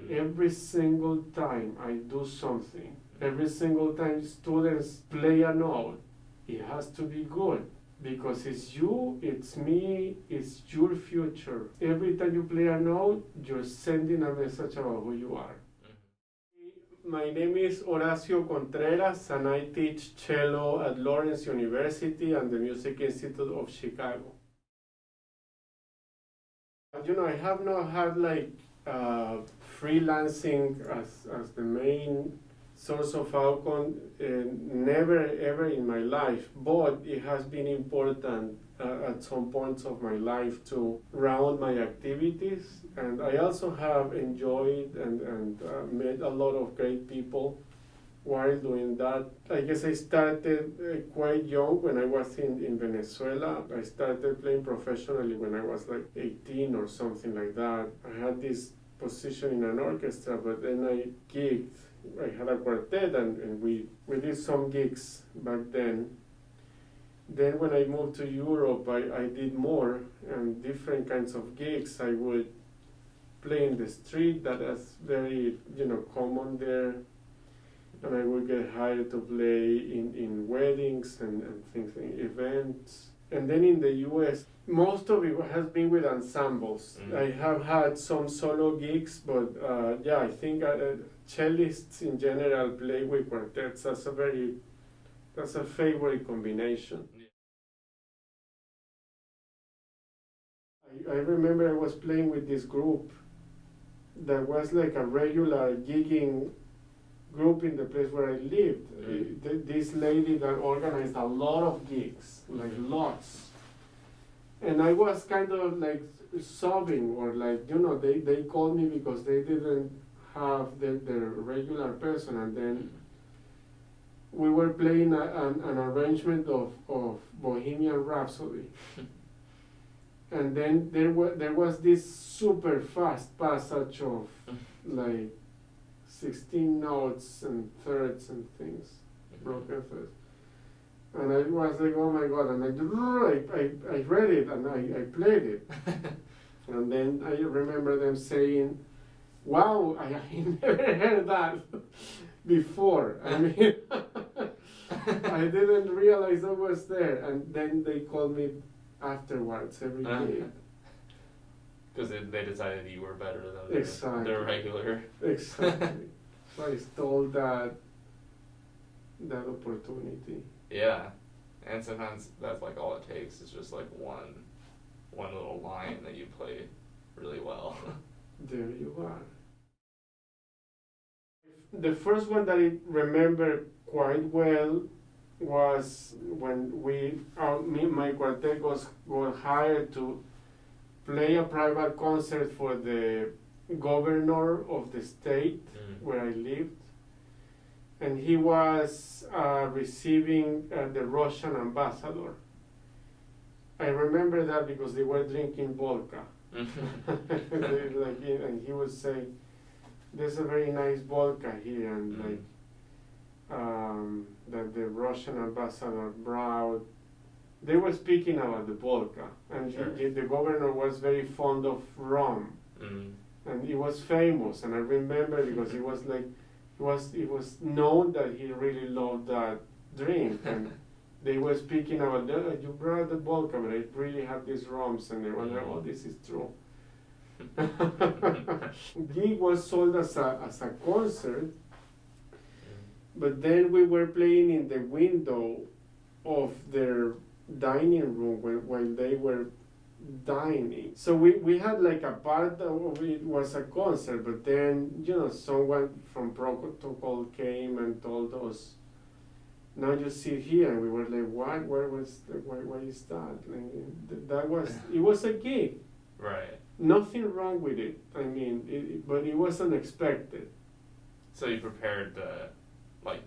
Every single time I do something, every single time students play a note, it has to be good because it's you, it's me, it's your future. Every time you play a note, you're sending a message about who you are. My name is Horacio Contreras and I teach cello at Lawrence University and the Music Institute of Chicago. I have not had freelancing as the main source of outcome, never ever in my life, but it has been important at some points of my life to round my activities, and I also have enjoyed and met a lot of great people while doing that. I guess I started quite young when I was in Venezuela. I started playing professionally when I was like 18 or something like that. I had this position in an orchestra, but then I gigged. I had a quartet and we did some gigs back then. Then when I moved to Europe, I did more and different kinds of gigs. I would play in the street, that is very common there. And I would get hired to play in weddings and things, events. And then in the US, most of it has been with ensembles. Mm-hmm. I have had some solo gigs, but I think cellists in general play with quartets. That's a favorite combination. I remember I was playing with this group that was like a regular gigging group in the place where I lived. This lady that organized a lot of gigs, like lots. And I was kind of like sobbing, or they called me because they didn't have their regular person, and then we were playing an arrangement of Bohemian Rhapsody. And then there was this super fast passage of like 16 notes and thirds and things, broken thirds. And I was like, oh my God, and I read it and I played it. And then I remember them saying, wow, I never heard that before. I mean, I didn't realize I was there. And then they called me afterwards every day. Because they decided you were better than their regular. Exactly. So I stole that opportunity. Yeah, and sometimes that's like all it takes is just like one little line that you play really well. There you are. The first one that I remember quite well was when my quartet got hired to play a private concert for the governor of the state where I lived. And he was receiving the Russian ambassador. I remember that because they were drinking vodka. And he would say, there's a very nice vodka here, and that the Russian ambassador brought. They were speaking about the vodka, and sure. The governor was very fond of rum, and he was famous. And I remember because it was known that he really loved that drink, and they were speaking about, you brought the vodka, but I really have these rums, and they were like, oh, this is true. Gig was sold as a concert, but then we were playing in the window of their dining room while they were dining. So we had like a part of it was a concert, but then someone from protocol came and told us, now you sit here, and we were like, what? Why is that? It was a gig. Right. Nothing wrong with it. I mean, but it was unexpected. So you prepared to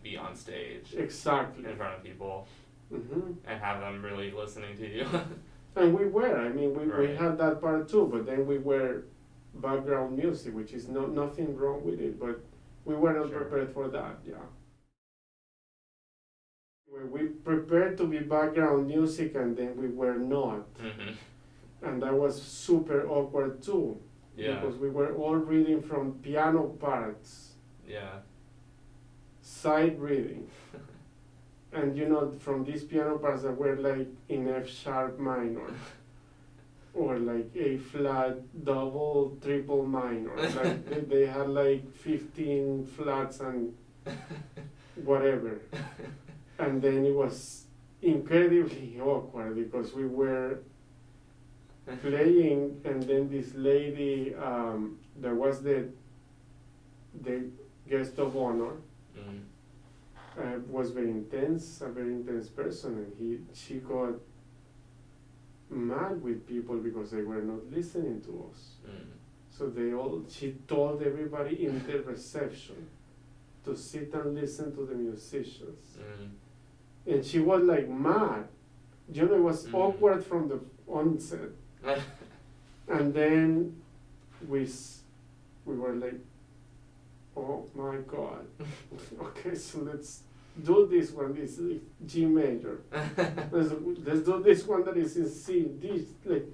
be on stage. Exactly. In front of people. Mm-hmm. And have them really listening to you. And we were. I mean, we had that part too, but then we were background music, which is nothing wrong with it, but we were not prepared for that, yeah. We prepared to be background music, and then we were not. Mm-hmm. And that was super awkward too, Yeah. because we were all reading from piano parts, Yeah. sight reading. And from these piano parts that were like in F sharp minor, or like A flat, double, triple minor. Like they had like 15 flats and whatever. And then it was incredibly awkward because we were playing, and then this lady, there was the guest of honor. Was very intense, a very intense person, and she got mad with people because they were not listening to us. So she told everybody in the reception to sit and listen to the musicians. And she was like mad. It was awkward from the onset. And then we were like, oh my God. Okay, so let's do this one. This is G major. Let's do this one that is in C. D. Like,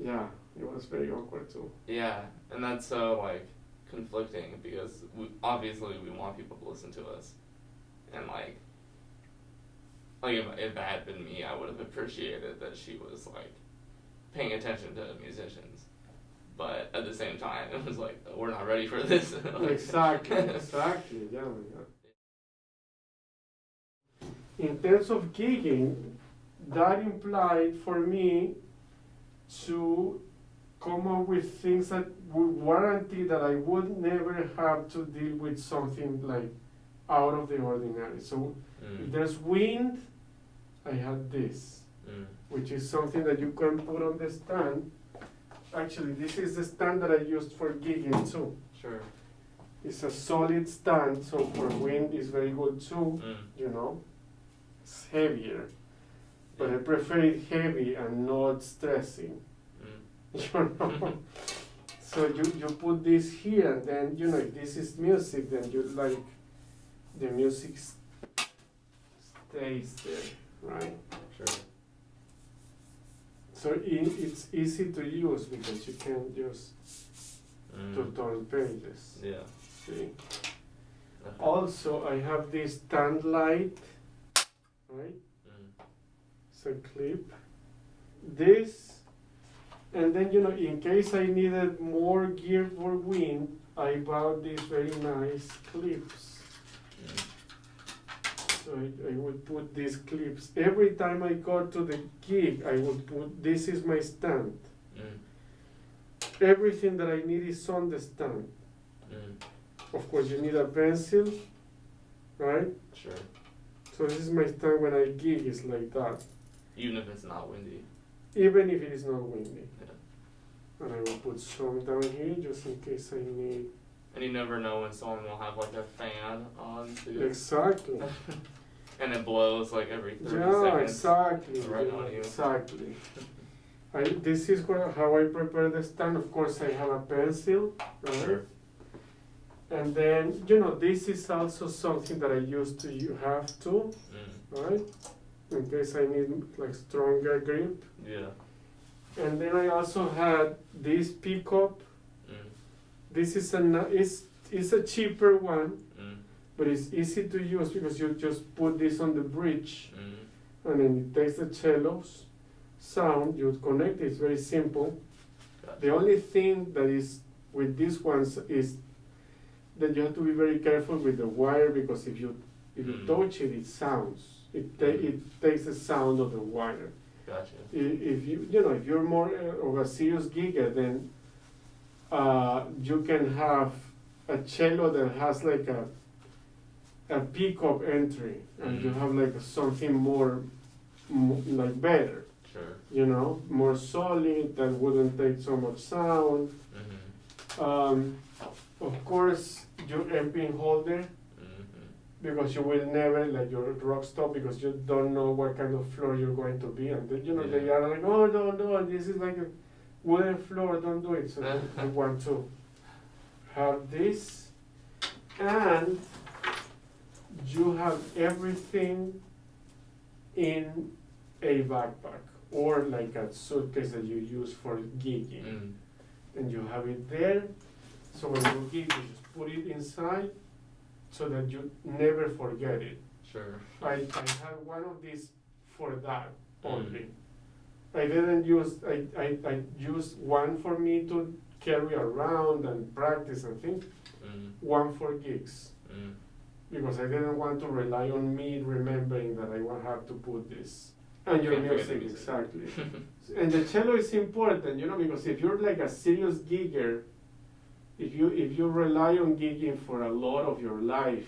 yeah, it was very awkward too. Yeah, and that's so like conflicting because obviously we want people to listen to us, and like if that had been me, I would have appreciated that she was like paying attention to musicians. But at the same time, it was like, we're not ready for this. Exactly, yeah. In terms of gigging, that implied for me to come up with things that would guarantee that I would never have to deal with something like out of the ordinary. So if there's wind, I had this, which is something that you can put on the stand. Actually, this is the stand that I used for gigging too. Sure. It's a solid stand, so for wind it's very good too, It's heavier. But I prefer it heavy and not stressing. So you put this here, and then, if this is music, then the music stays there, right? Sure. So it's easy to use because you can use to turn pages. Yeah. See? Also, I have this stand light, right? It's a clip. This, and then in case I needed more gear for wind, I bought these very nice clips. So I would put these clips. Every time I got to the gig, I would put, this is my stand. Everything that I need is on the stand. Of course, you need a pencil, right? Sure. So this is my stand when I gig, it's like that. Even if it's not windy. Even if it is not windy. Yeah. And I will put some down here just in case I need. And you never know when someone will have like a fan on too. Exactly. And it blows like every 30 yeah, seconds. Exactly. Right on you. Exactly. This is how I prepare the stand. Of course, I have a pencil, right? Sure. And then, this is also something that I used to have to, right? In case I need like stronger grip. Yeah. And then I also had this pickup. This is it's a cheaper one, but it's easy to use because you just put this on the bridge, and then it takes the cello's sound, you connect it, it's very simple. Gotcha. The only thing that is with these ones is that you have to be very careful with the wire, because if you touch it, it sounds. It takes the sound of the wire. Gotcha. If if you're more of a serious gigger, then you can have a cello that has like a pickup entry, and you have like something more like better. Sure. More solid, that wouldn't take so much sound. Of course, your amping holder, because you will never let your rock stop, because you don't know what kind of floor you're going to be, and then, they are like, oh no, this is like a wooden floor, don't do it. So you want to have this, and you have everything in a backpack or like a suitcase that you use for gigging. and you have it there. So when you gig, you just put it inside so that you never forget it. Sure. I had one of these for that only. I didn't use, I used one for me to carry around and practice and things, one for gigs. Because I didn't want to rely on me remembering that I will have to put this. And your music, exactly. And the cello is important, you know, because if you're like a serious gigger, if you rely on gigging for a lot of your life,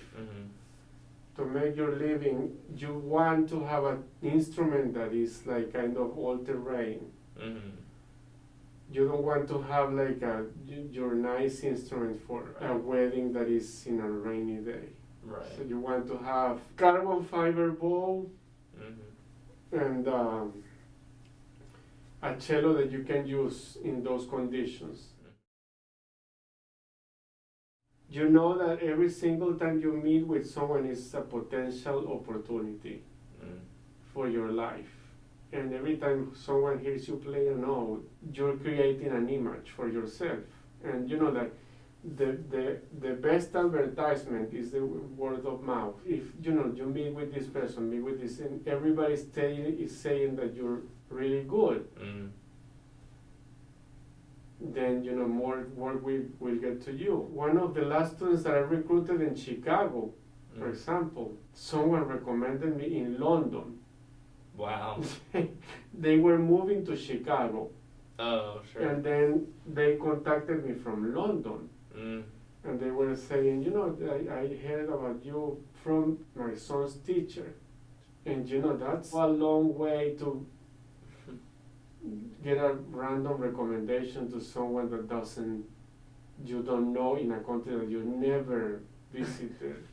to make your living, you want to have an instrument that is like kind of all terrain. You don't want to have like your nice instrument for a wedding that is in a rainy day. Right. So you want to have carbon fiber bow and a cello that you can use in those conditions. You know that every single time you meet with someone is a potential opportunity for your life. And every time someone hears you play a note, you're creating an image for yourself. And you know that the best advertisement is the word of mouth. If you know you meet with this person, meet with this, and everybody is saying that you're really good, then you know more work will get to you. One of the last students that I recruited in Chicago, for example, someone recommended me in London. Wow. They were moving to Chicago. Oh, sure. And then they contacted me from London. And they were saying, you know, I heard about you from my son's teacher. And you know, that's a long way to get a random recommendation to someone that you don't know in a country that you never visited.